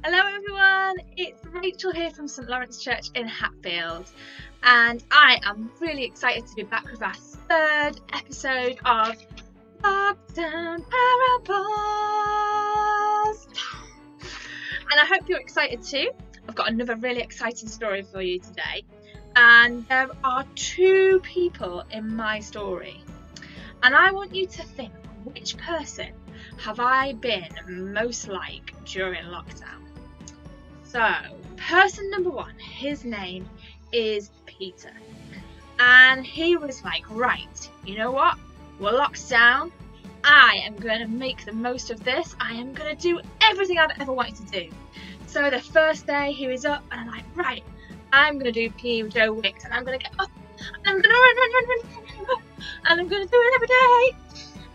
Hello everyone, it's Rachel here from St Lawrence Church in Hatfield, and I am really excited to be back with our third episode of Lockdown Parables, and I hope you're excited too. I've got another really exciting story for you today, and there are two people in my story, and I want you to think, which person have I been most like during lockdown? So, person number one, his name is Peter. And he was like, right, you know what? We're locked down. I am going to make the most of this. I am going to do everything I've ever wanted to do. So the first day he was up and I'm like, right, I'm going to do PE with Joe Wicks and I'm going to get up and I'm going to run, and I'm going to do it every day.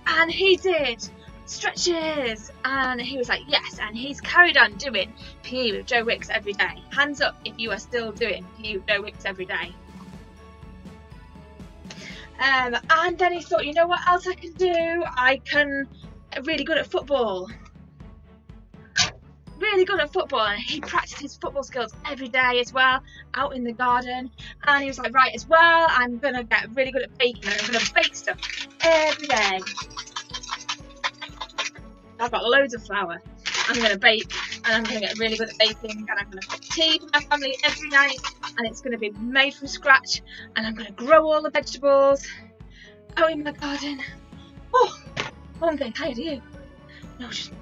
And he did stretches and he was like, yes, and he's carried on doing PE with Joe Wicks every day. Hands up if you are still doing PE with Joe Wicks every day. And then he thought, you know what else I can do? I can get really good at football. Really good at football, and he practiced his football skills every day as well, out in the garden. And he was like, right, as well, I'm gonna get really good at baking, and I'm gonna bake stuff every day. I've got loads of flour. I'm going to bake and I'm going to get really good at baking, and I'm going to cook tea for my family every night, and it's going to be made from scratch, and I'm going to grow all the vegetables out in my garden. Oh, I'm getting tired of you. No, just...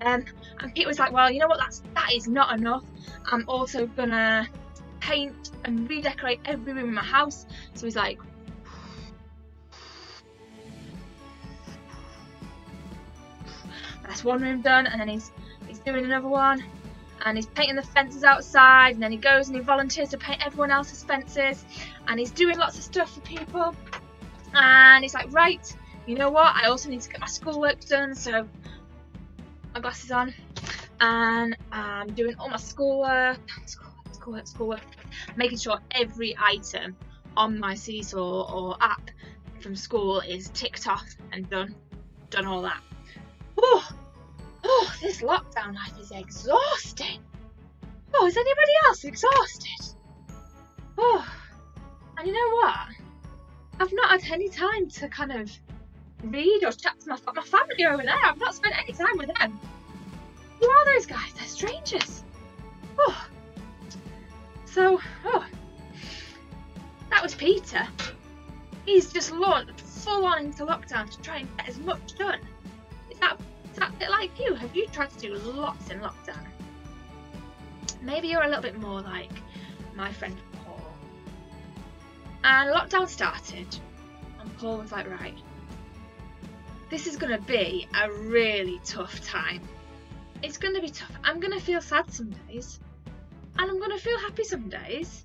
and Pete was like, well, you know what, that is not enough. I'm also going to paint and redecorate every room in my house. So he's like, that's one room done, and then he's doing another one, and he's painting the fences outside, and then he goes and he volunteers to paint everyone else's fences, and he's doing lots of stuff for people. And he's like, right, you know what, I also need to get my schoolwork done, so my glasses on, and I'm doing all my schoolwork, making sure every item on my Seesaw or app from school is ticked off and done all that. Oh, this lockdown life is exhausting. Oh, is anybody else exhausted? Oh, and you know what? I've not had any time to kind of read or chat to my family over there. I've not spent any time with them. Who are those guys? They're strangers. Oh, so, that was Peter. He's just launched full on into lockdown to try and get as much done. Is that a bit like you? Have you tried to do lots in lockdown? Maybe you're a little bit more like my friend Paul. And lockdown started, and Paul was like, right, this is going to be a really tough time. It's going to be tough. I'm going to feel sad some days, and I'm going to feel happy some days,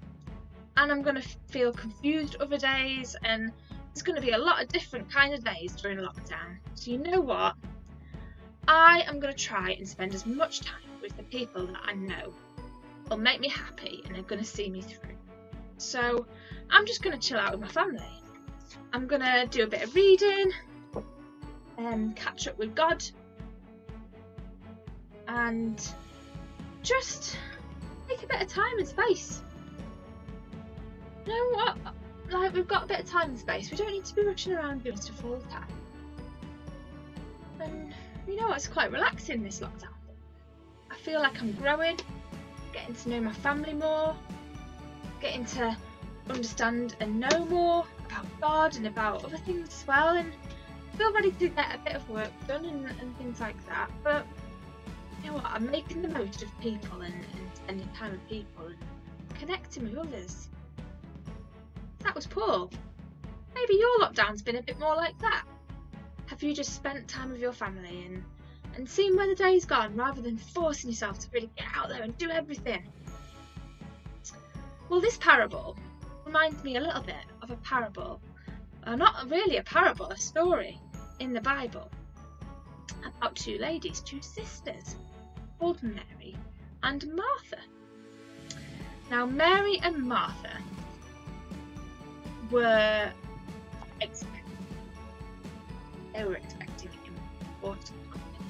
and I'm going to feel confused other days, and there's going to be a lot of different kind of days during lockdown. So you know what? I am going to try and spend as much time with the people that I know will make me happy and are going to see me through. So I'm just going to chill out with my family. I'm going to do a bit of reading and catch up with God and just take a bit of time and space. You know what? Like, we've got a bit of time and space. We don't need to be rushing around doing stuff all the time. And you know what, it's quite relaxing, this lockdown. I feel like I'm growing, getting to know my family more, getting to understand and know more about God and about other things as well, and I feel ready to get a bit of work done and things like that. But you know what, I'm making the most of people and spending time with people and connecting with others. That was Paul. Maybe your lockdown's been a bit more like that. Have you just spent time with your family and seen where the day's gone, rather than forcing yourself to really get out there and do everything? Well, this parable reminds me a little bit of a parable, not really a parable, a story in the Bible about two ladies, two sisters, called Mary and Martha. Now, Mary and Martha were expecting important company.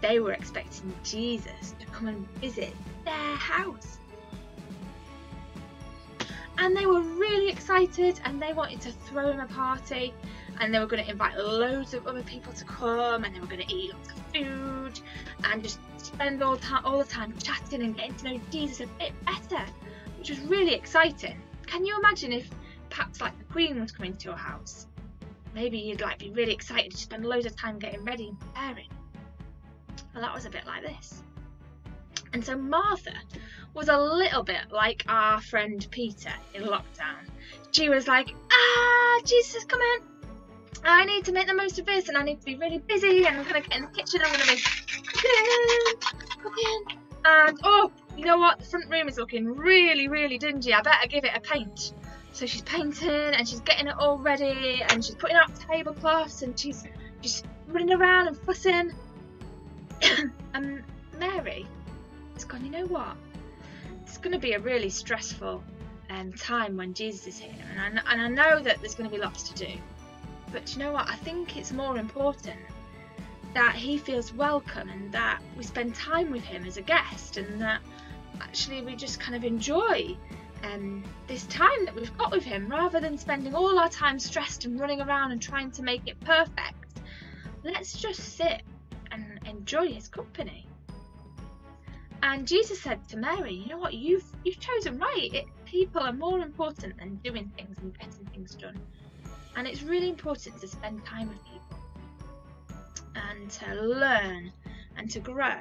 they were expecting Jesus to come and visit their house. And they were really excited, and they wanted to throw him a party, and they were going to invite loads of other people to come, and they were going to eat lots of food and just spend all the time chatting and getting to know Jesus a bit better, which was really exciting. Can you imagine if perhaps like the Queen was coming to your house? Maybe you'd like be really excited to spend loads of time getting ready and preparing. Well, that was a bit like this. And so Martha was a little bit like our friend Peter in lockdown. She was like, Jesus is coming. I need to make the most of this, and I need to be really busy, and I'm going to get in the kitchen, I'm going to be cooking. And oh, you know what? The front room is looking really, really dingy. I better give it a paint. So she's painting, and she's getting it all ready, and she's putting out tablecloths, and she's running around and fussing. And Mary has gone, you know what? It's going to be a really stressful time when Jesus is here, and I know that there's going to be lots to do. But you know what? I think it's more important that he feels welcome, and that we spend time with him as a guest, and that actually we just kind of enjoy this time that we've got with him, rather than spending all our time stressed and running around and trying to make it perfect. Let's just sit and enjoy his company. And Jesus said to Mary, you know what, you've chosen right. People are more important than doing things and getting things done. And it's really important to spend time with people and to learn and to grow.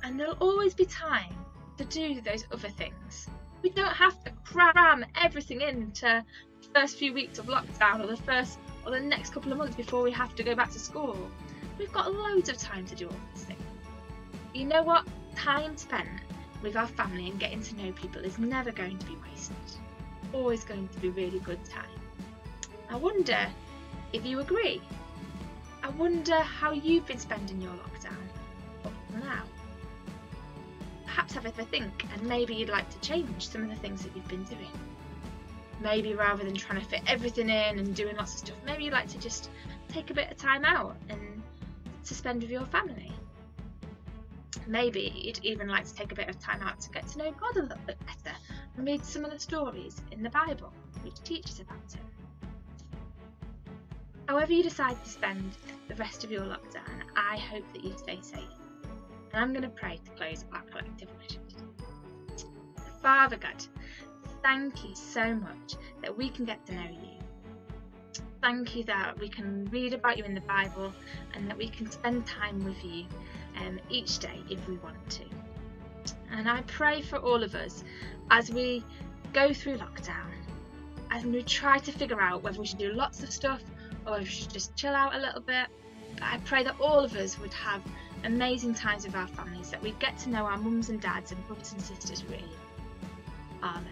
And there'll always be time to do those other things. We don't have to cram everything into the first few weeks of lockdown, or the next couple of months before we have to go back to school. We've got loads of time to do all these things. You know what? Time spent with our family and getting to know people is never going to be wasted. Always going to be really good time. I wonder if you agree. I wonder how you've been spending your lockdown up till now. Perhaps have a think, and maybe you'd like to change some of the things that you've been doing. Maybe rather than trying to fit everything in and doing lots of stuff, maybe you'd like to just take a bit of time out and to spend with your family. Maybe you'd even like to take a bit of time out to get to know God a little bit better and read some of the stories in the Bible which teaches about Him. However you decide to spend the rest of your lockdown, I hope that you stay safe. And I'm going to pray to close our collective worship. Father God, thank you so much that we can get to know you. Thank you that we can read about you in the Bible, and that we can spend time with you each day if we want to. And I pray for all of us as we go through lockdown, as we try to figure out whether we should do lots of stuff or if we should just chill out a little bit. I pray that all of us would have amazing times with our families, that we get to know our mums and dads and brothers and sisters really. Amen.